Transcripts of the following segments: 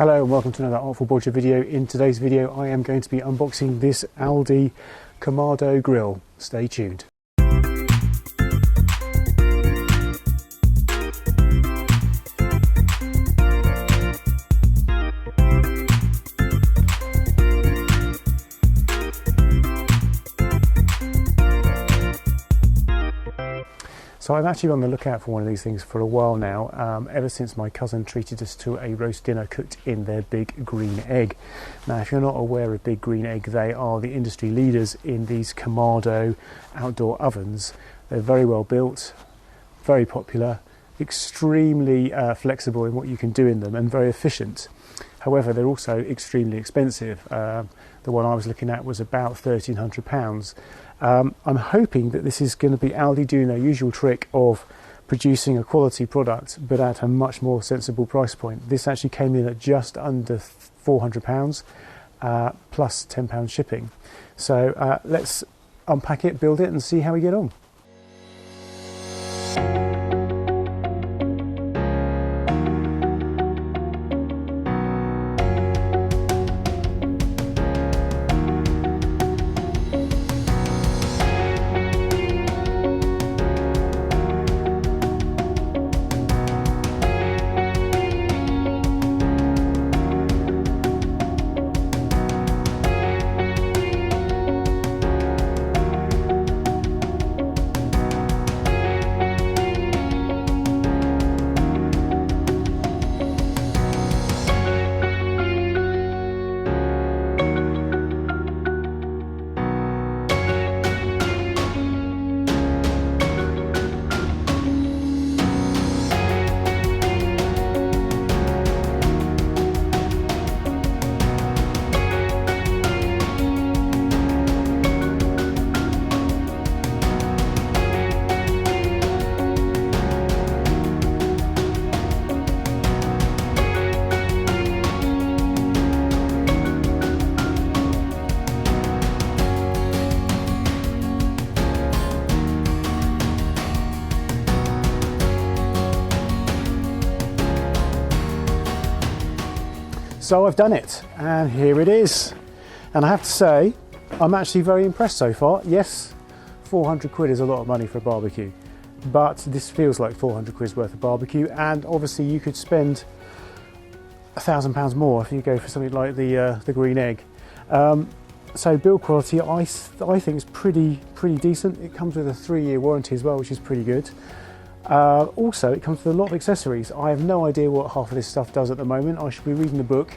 Hello and welcome to another Artful Butcher video. In today's video I am going to be unboxing this Aldi Kamado grill. Stay tuned. So I've actually been on the lookout for one of these things for a while now, ever since my cousin treated us to a roast dinner cooked in their Big Green Egg. Now if you're not aware of Big Green Egg, they are the industry leaders in these Kamado outdoor ovens. They're very well built, very popular, extremely flexible in what you can do in them and very efficient. However, they're also extremely expensive. The one I was looking at was about £1,300. I'm hoping that this is going to be Aldi doing their usual trick of producing a quality product but at a much more sensible price point. This actually came in at just under £400 plus £10 shipping. So let's unpack it, build it and see how we get on. So I've done it, and here it is. And I have to say, I'm actually very impressed so far. Yes, 400 quid is a lot of money for a barbecue, but this feels like 400 quid's worth of barbecue, and obviously you could spend £1,000 more if you go for something like the Green Egg. So build quality, I think is pretty decent. It comes with a 3-year warranty as well, which is pretty good. Also, it comes with a lot of accessories. I have no idea what half of this stuff does at the moment. I should be reading the book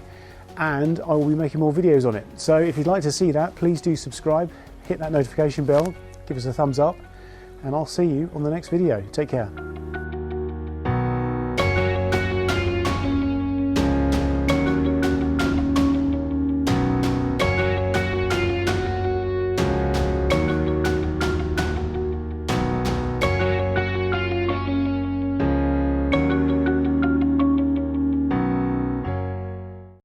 and I will be making more videos on it. So if you'd like to see that, please do subscribe, hit that notification bell, give us a thumbs up, and I'll see you on the next video. Take care.